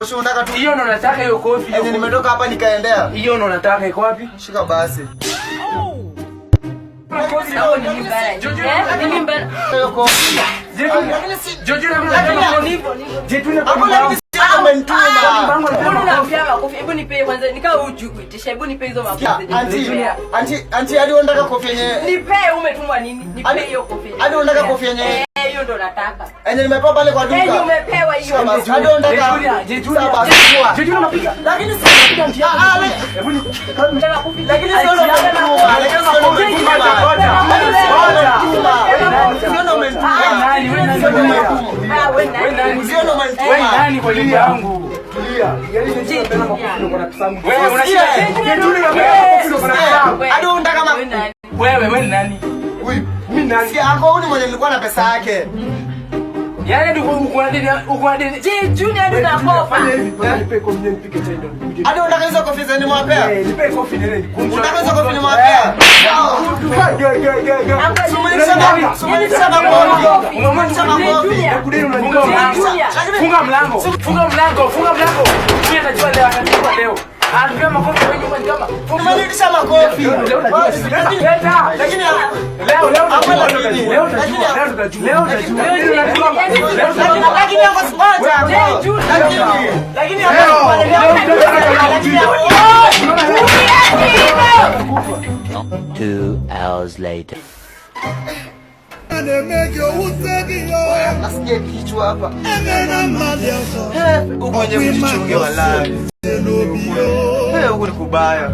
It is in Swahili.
Unataka tu hiyo ndo nataka hiyo kofi. Yenye nimetoka hapa nikaendea. Hiyo ndo nataka iko wapi? Shika basi. Nini mbele? Hiyo kofi. Jojo na mimi Jetu na amenituma. Mbona unaambia makofi? Hebu nipe kwanza nikao uju kuitisha. Hebu nipe hizo makofi. Anti hadi unataka kofi yenye. Nipe umetumwa nini? Nipe hiyo kofi. Hadi unataka kofi yenye. Hiyo ndo nataka. Yenye nimepewa pale kwa duka. Yenye umepewa hiyo. Hadi unataka Jetu unapiga. Lakini sio unapiga mtia. Hebu ni lakini sio unapiga. Lakini sio unapiga. Nani kwa nyumba yangu? Tulia. Yaani ndio tena makofi ndio kuna kisambu. Wewe unashika. Hadi unataka wewe ni nani? Huyu. Mimi nani? Si ako huyu mwenye nilikuwa na pesa yake. Yaani ndio uko na deni. Je, Junior ndio nakofa. Nipe kofi nipike tendo. Hadi unataka hizo kofi zeni mwapea? Nipe kofi nene. Unataka hizo kofi ni mwapea? Funga mlango. Mimi najua leo. Anapia makofi kwa nyumba kama. Umenilisha makofi. Lakini Two hours later. Nasikia kichwa hapa. Mwenye mchunge walai. Huko ni kubaya.